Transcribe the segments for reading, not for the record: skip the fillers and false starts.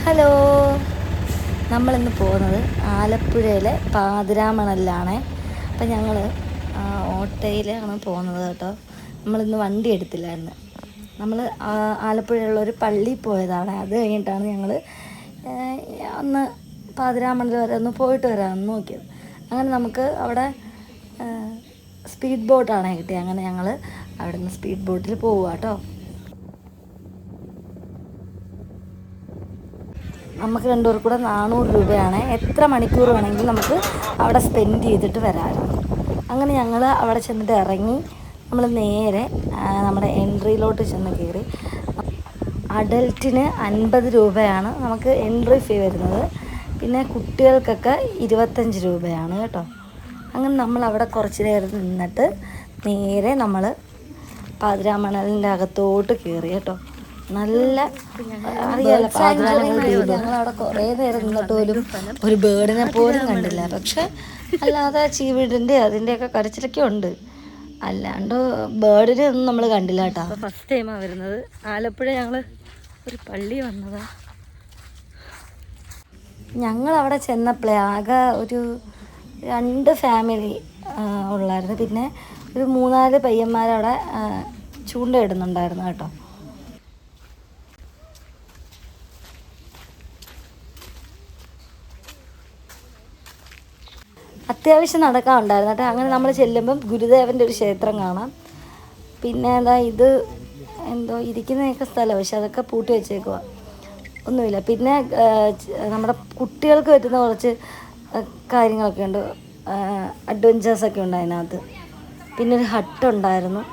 Hello, നമ്മളിന്ന് പോകുന്നത് ആലപ്പുഴയിലെ പാതിരാമണലിലാണ്. അപ്പം ഞങ്ങൾ ഓട്ടോയിലാണ് പോകുന്നത് കേട്ടോ. നമ്മളിന്ന് വണ്ടി എടുത്തില്ലായിരുന്നു. നമ്മൾ ആലപ്പുഴയുള്ളൊരു പള്ളിയിൽ പോയതാണ്. അത് കഴിഞ്ഞിട്ടാണ് ഞങ്ങൾ ഒന്ന് പാതിരാമണൽ വരെ ഒന്ന് പോയിട്ട് വരാമെന്ന് നോക്കിയത്. അങ്ങനെ നമുക്ക് അവിടെ സ്പീഡ് ബോട്ടാണ് കിട്ടിയത്. അങ്ങനെ ഞങ്ങൾ അവിടെ നിന്ന് സ്പീഡ് ബോട്ടിൽ പോവുക കേട്ടോ. നമുക്ക് രണ്ടുപേർ കൂടെ 400 രൂപയാണ്. എത്ര മണിക്കൂർ വേണമെങ്കിലും നമുക്ക് അവിടെ സ്പെൻഡ് ചെയ്തിട്ട് വരാമായിരുന്നു. അങ്ങനെ ഞങ്ങൾ അവിടെ ചെന്നിട്ട് ഇറങ്ങി നമ്മൾ നേരെ നമ്മുടെ എൻട്രിയിലോട്ട് ചെന്ന് കയറി. അഡൽറ്റിന് 50 രൂപയാണ് നമുക്ക് എൻട്രി ഫീ വരുന്നത്. പിന്നെ കുട്ടികൾക്കൊക്കെ 25 രൂപയാണ് കേട്ടോ. അങ്ങനെ നമ്മൾ അവിടെ കുറച്ച് നേരം നിന്നിട്ട് നേരെ നമ്മൾ പാതിരാമണലിൻ്റെ അകത്തോട്ട് കയറി കേട്ടോ. നല്ല അറിയാലോ ഞങ്ങളവിടെ കുറേ നേരം നിന്നിട്ട് പോലും ഒരു ബേർഡിനെ പോലും കണ്ടില്ല. പക്ഷെ അല്ലാതെ ചീവീടിൻ്റെ അതിൻ്റെയൊക്കെ കരച്ചിലൊക്കെ ഉണ്ട്, അല്ലാണ്ട് ബേർഡിനെ ഒന്നും നമ്മൾ കണ്ടില്ല കേട്ടോ. അപ്പോൾ ഫസ്റ്റ് ടൈമാണ് വരുന്നത് ആലപ്പുഴ. ഞങ്ങൾ ഒരു പള്ളി വന്നതാ. ഞങ്ങളവിടെ ചെന്നപ്പോഴേ ആകെ ഒരു 2 ഫാമിലി ഉള്ളായിരുന്നു. പിന്നെ ഒരു 3-4 പയ്യന്മാരവിടെ ചൂണ്ടയിടുന്നുണ്ടായിരുന്നു കേട്ടോ. അത്യാവശ്യം നടക്കാനുണ്ടായിരുന്നു കേട്ടോ. അങ്ങനെ നമ്മൾ ചെല്ലുമ്പം ഗുരുദേവൻ്റെ ഒരു ക്ഷേത്രം കാണാം. പിന്നെ ഇത് എന്തോ ഇരിക്കുന്നതൊക്കെ സ്ഥലം, പക്ഷെ അതൊക്കെ പൂട്ടി വെച്ചേക്കുക, ഒന്നുമില്ല. പിന്നെ നമ്മുടെ കുട്ടികൾക്ക് പറ്റുന്ന കുറച്ച് കാര്യങ്ങളൊക്കെ ഉണ്ട്, അഡ്വഞ്ചേഴ്സൊക്കെ ഉണ്ട് അതിനകത്ത്. പിന്നെ ഒരു ഹട്ടുണ്ടായിരുന്നു,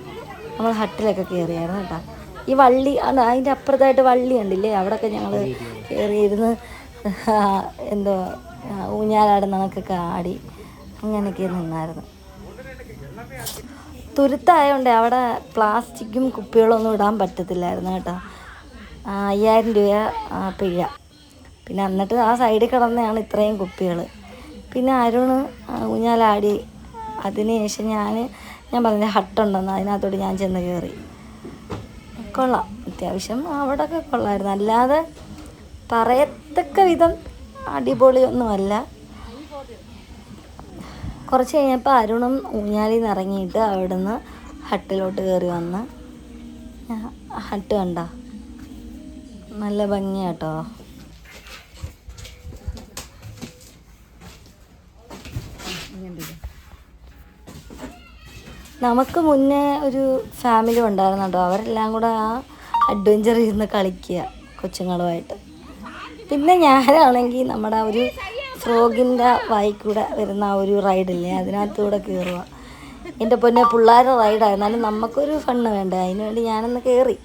നമ്മൾ ഹട്ടിലൊക്കെ കയറിയായിരുന്നു കേട്ടോ. ഈ വള്ളി അതിൻ്റെ അപ്പുറത്തായിട്ട് വള്ളി ഉണ്ടില്ലേ, അവിടെയൊക്കെ ഞങ്ങൾ കയറിയിരുന്ന് എന്തോ ഊഞ്ഞാലാടുന്നതൊക്കെ ആടി അങ്ങനെയൊക്കെ നിന്നായിരുന്നു. തുരുത്തായതുകൊണ്ട് അവിടെ പ്ലാസ്റ്റിക്കും കുപ്പികളൊന്നും ഇടാൻ പറ്റത്തില്ലായിരുന്നു കേട്ടോ. 5000 രൂപ പിഴ. പിന്നെ എന്നിട്ട് ആ സൈഡിൽ കിടന്നതാണ് ഇത്രയും കുപ്പികൾ. പിന്നെ അരുണ് ഊഞ്ഞാലാടി. അതിനുശേഷം ഞാൻ പറഞ്ഞ ഹട്ടുണ്ടെന്ന്, അതിനകത്തോട്ട് ഞാൻ ചെന്ന് കയറി. കൊള്ളാം, അത്യാവശ്യം അവിടെയൊക്കെ കൊള്ളായിരുന്നു. അല്ലാതെ പറയത്തക്ക വിധം അടിപൊളിയൊന്നുമല്ല. കുറച്ച് കഴിഞ്ഞപ്പോൾ അരുണും ഊഞ്ഞാലിൽ നിന്ന് ഇറങ്ങിയിട്ട് അവിടെ നിന്ന് ഹട്ടിലോട്ട് കയറി വന്ന്. ഹട്ട് കണ്ട നല്ല ഭംഗിയാട്ടോ. നമുക്ക് മുന്നേ ഒരു ഫാമിലി ഉണ്ടായിരുന്നു കേട്ടോ. അവരെല്ലാം കൂടെ ആ അഡ്വഞ്ചർ ഇരുന്ന് കളിക്കുക കൊച്ചുങ്ങളുമായിട്ട്. പിന്നെ ഞാനാണെങ്കിൽ നമ്മുടെ ഒരു ഫ്രോഗിൻ്റെ വായിക്കൂടെ വരുന്ന ആ ഒരു റൈഡില്ലേ, അതിനകത്തൂടെ കയറുക. എൻ്റെ പൊന്നെ പിള്ളേരുടെ റൈഡായിരുന്നാലും നമുക്കൊരു ഫണ്ണ് വേണ്ടേ, അതിന് വേണ്ടി ഞാനൊന്ന് കയറി.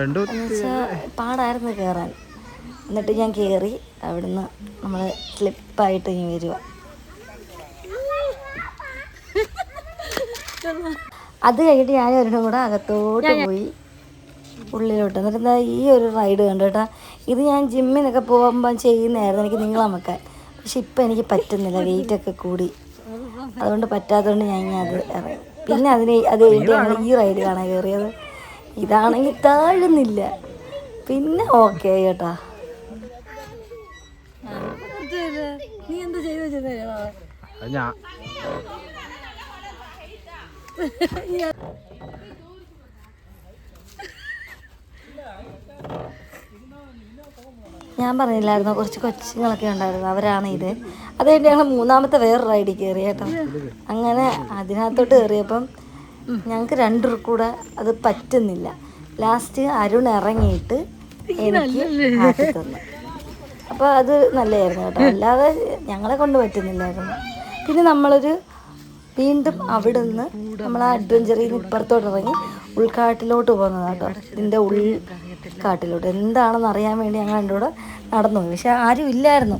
എന്നുവെച്ചാൽ പാടായിരുന്നു കയറാൻ. എന്നിട്ട് ഞാൻ കയറി. അവിടുന്ന് നമ്മൾ സ്ലിപ്പായിട്ട് ഇനി വരിക. അത് കഴിഞ്ഞിട്ട് ഞാൻ ഒരെണ്ണം കൂടെ അകത്തോട്ട് പോയി ഉള്ളിലോട്ട്. എന്നിട്ട് ഈ ഒരു റൈഡ് കണ്ടു കേട്ടോ. ഇത് ഞാൻ ജിമ്മിനൊക്കെ പോകുമ്പോൾ ചെയ്യുന്നതായിരുന്നു എനിക്ക് നീളം വെക്കാൻ. പക്ഷെ ഇപ്പം എനിക്ക് പറ്റുന്നില്ല, വെയിറ്റൊക്കെ കൂടി. അതുകൊണ്ട് പറ്റാത്തതുകൊണ്ട് ഞാൻ അത് ഇറങ്ങി. പിന്നെ അത് കഴിഞ്ഞിട്ട് ഞങ്ങൾ ഈ റൈഡ് കാണാൻ കയറിയത്. ഇതാണെങ്കിൽ താഴുന്നില്ല. പിന്നെ ഓക്കെ കേട്ടാ. നീ എന്താ ചെയ്തു ഞാൻ പറഞ്ഞില്ലായിരുന്നോ കുറച്ച് കൊച്ചുങ്ങളൊക്കെ ഉണ്ടായിരുന്നു, അവരാണ് ഇത്. അത് കഴിഞ്ഞ് ഞങ്ങൾ 3ാമത്തെ വേറെ റൈഡിൽ കയറി കേട്ടോ. അങ്ങനെ അതിനകത്തോട്ട് കയറിയപ്പം ഞങ്ങൾക്ക് 2 കൂടെ അത് പറ്റുന്നില്ല. ലാസ്റ്റ് അരുൺ ഇറങ്ങിയിട്ട് എനിക്ക് ആക്കി തന്നു. അപ്പോൾ അത് നല്ലതായിരുന്നു കേട്ടോ. അല്ലാതെ ഞങ്ങളെ കൊണ്ട് പറ്റുന്നില്ലായിരുന്നു. പിന്നെ നമ്മളൊരു വീണ്ടും അവിടെ നിന്ന് നമ്മൾ ആ അഡ്വഞ്ചറിൽ നിന്ന് ഇപ്പുറത്തോട്ട് ഇറങ്ങി ഉൾക്കാട്ടിലോട്ട് പോകുന്നത് കേട്ടോ. ഇതിൻ്റെ ഉൾക്കാട്ടിലോട്ട് എന്താണെന്ന് അറിയാൻ വേണ്ടി ഞങ്ങൾ എൻ്റെ കൂടെ നടന്നു പോയി. പക്ഷെ ആരും ഇല്ലായിരുന്നു.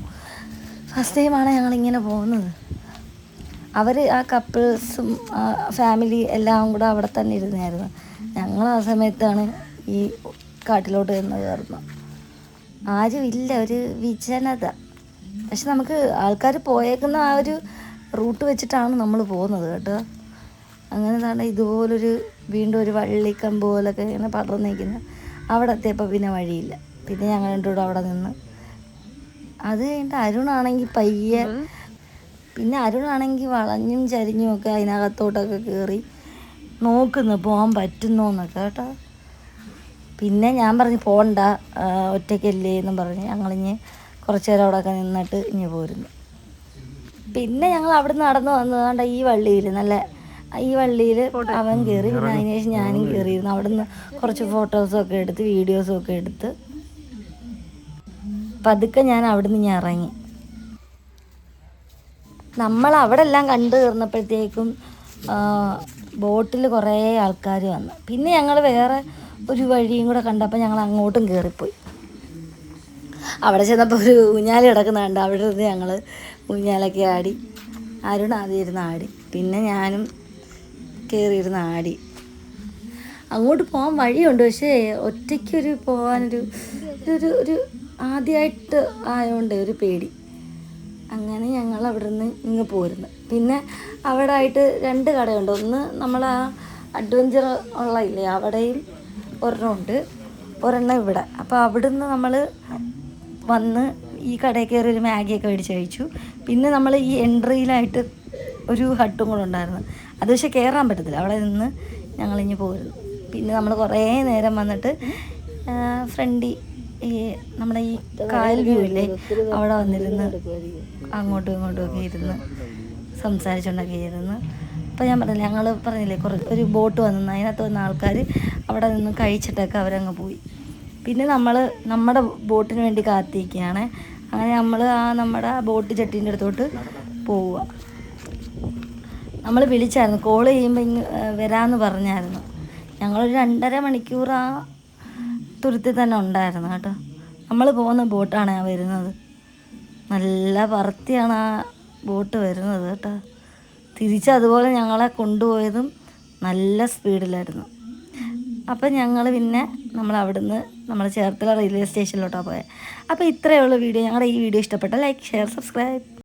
ഫസ്റ്റ് ടൈമാണ് ഞങ്ങളിങ്ങനെ പോകുന്നത്. അവർ ആ കപ്പിൾസും ഫാമിലി എല്ലാം കൂടെ അവിടെ തന്നെ ഇരുന്നായിരുന്നു. ഞങ്ങൾ ആ സമയത്താണ് ഈ കാട്ടിലോട്ട് ചെന്ന് കയറുന്നത്. ആരും ഇല്ല, ഒരു വിജനത. പക്ഷെ നമുക്ക് ആൾക്കാർ പോയേക്കുന്ന ആ ഒരു റൂട്ട് വെച്ചിട്ടാണ് നമ്മൾ പോകുന്നത് കേട്ടോ. അങ്ങനെ തന്നെ ഇതുപോലൊരു വീണ്ടും ഒരു വള്ളിക്കമ്പ് പോലൊക്കെ ഇങ്ങനെ പടർന്നിരിക്കുന്നത്. അവിടെ എത്തിയപ്പോൾ പിന്നെ വഴിയില്ല. പിന്നെ ഞങ്ങൾ രണ്ടുകൂടെ അവിടെ നിന്ന് അത് കഴിഞ്ഞിട്ട് അരുണാണെങ്കിൽ പയ്യെ, പിന്നെ അരുണാണെങ്കിൽ വളഞ്ഞും ചരിഞ്ഞും ഒക്കെ അതിനകത്തോട്ടൊക്കെ കയറി നോക്കുന്നു പോകാൻ പറ്റുന്നോന്നൊക്കെ കേട്ടോ. പിന്നെ ഞാൻ പറഞ്ഞു പോകണ്ട, ഒറ്റയ്ക്കല്ലേ എന്നും പറഞ്ഞ് ഞങ്ങളിഞ്ഞ് കുറച്ച് നേരം അവിടെയൊക്കെ നിന്നിട്ട് ഇഞ്ഞ് പോരുന്നു. പിന്നെ ഞങ്ങൾ അവിടെ നിന്ന് നടന്നു വന്നതാണ്ട് ഈ വള്ളിയിൽ ഈ വള്ളിയിൽ അവൻ കയറി. പിന്നെ അതിന് ശേഷം ഞാനും കയറിയിരുന്നു. അവിടെ നിന്ന് കുറച്ച് ഫോട്ടോസൊക്കെ എടുത്ത് വീഡിയോസും ഒക്കെ എടുത്ത് പതുക്കെ ഞാൻ അവിടെ നിന്ന് ഞാൻ ഇറങ്ങി. നമ്മൾ അവിടെ എല്ലാം കണ്ടു തീർന്നപ്പോഴത്തേക്കും ബോട്ടിൽ കുറേ ആൾക്കാർ വന്നു. പിന്നെ ഞങ്ങൾ വേറെ ഒരു വഴിയും കൂടെ കണ്ടപ്പോൾ ഞങ്ങൾ അങ്ങോട്ടും കയറിപ്പോയി. അവിടെ ചെന്നപ്പോൾ ഒരു ഊഞ്ഞാൽ കിടക്കുന്നുണ്ട്. അവിടെ ഇരുന്ന് ഞങ്ങൾ ഊഞ്ഞാലൊക്കെ ആടി. അരുൺ ആദ്യം ഇരുന്ന് ആടി, പിന്നെ ഞാനും കയറിയിരുന്ന് ആടി. അങ്ങോട്ട് പോകാൻ വഴിയുണ്ട്, പക്ഷേ ഒറ്റയ്ക്കൊരു പോകാനൊരു ഒരു ആദ്യമായിട്ട് ആയതുകൊണ്ട് ഒരു പേടി. അങ്ങനെ ഞങ്ങൾ അവിടെ നിന്ന് ഇങ്ങ് പോരുന്നു. പിന്നെ അവിടെ ആയിട്ട് 2 കടയുണ്ട്. ഒന്ന് നമ്മൾ ആ അഡ്വഞ്ചർ ഉള്ള ഇല്ലേ, അവിടെയും ഒരെണ്ണമുണ്ട്, ഒരെണ്ണം ഇവിടെ. അപ്പോൾ അവിടുന്ന് നമ്മൾ വന്ന് ഈ കടയിൽ കയറി ഒരു മാഗിയൊക്കെ മേടിച്ച് കഴിച്ചു. പിന്നെ നമ്മൾ ഈ എൻട്രിയിലായിട്ട് ഒരു ഹട്ടും കൂടെ ഉണ്ടായിരുന്നു. അത് പക്ഷേ കയറാൻ പറ്റത്തില്ല. അവിടെ നിന്ന് ഞങ്ങളിഞ്ഞ് പോരുന്നു. പിന്നെ നമ്മൾ കുറേ നേരം വന്നിട്ട് ഫ്രണ്ടിൽ ഈ നമ്മുടെ ഈ കായൽ വ്യൂ ഇല്ലേ, അവിടെ വന്നിരുന്ന് അങ്ങോട്ടും ഇങ്ങോട്ടും ഒക്കെ ഇരുന്ന് സംസാരിച്ചുകൊണ്ടൊക്കെ ഇരുന്ന്. അപ്പോൾ ഞാൻ പറഞ്ഞില്ലേ, ഞങ്ങൾ പറഞ്ഞില്ലേ ഒരു ബോട്ട് വന്നു, അതിനകത്ത് വന്ന ആൾക്കാർ അവിടെ നിന്ന് കഴിച്ചിട്ടൊക്കെ അവരങ്ങ് പോയി. പിന്നെ നമ്മൾ നമ്മുടെ ബോട്ടിന് വേണ്ടി കാത്തിരിക്കുകയാണ്. അങ്ങനെ നമ്മൾ നമ്മുടെ ബോട്ട് ചട്ടീൻ്റെ അടുത്തോട്ട് പോവുക. നമ്മൾ വിളിച്ചായിരുന്നു, കോൾ ചെയ്യുമ്പോൾ വരാമെന്ന് പറഞ്ഞായിരുന്നു. ഞങ്ങളൊരു 2.5 മണിക്കൂർ ആ തുരുത്തിൽ തന്നെ ഉണ്ടായിരുന്നു കേട്ടോ. നമ്മൾ പോകുന്ന ബോട്ടാണ് വരുന്നത്. നല്ല പറത്തിയാണ് ആ ബോട്ട് വരുന്നത് കേട്ടോ. തിരിച്ചതുപോലെ ഞങ്ങളെ കൊണ്ടുപോയതും നല്ല സ്പീഡിലായിരുന്നു. അപ്പം ഞങ്ങൾ പിന്നെ നമ്മളവിടുന്ന് നമ്മൾ ചേർത്തല റെയിൽവേ സ്റ്റേഷനിലോട്ടാണ് പോയത്. അപ്പോൾ ഇത്രയേ ഉള്ളൂ വീഡിയോ. ഞങ്ങളുടെ ഈ വീഡിയോ ഇഷ്ടപ്പെട്ടാൽ ലൈക്ക്, ഷെയർ, സബ്സ്ക്രൈബ്.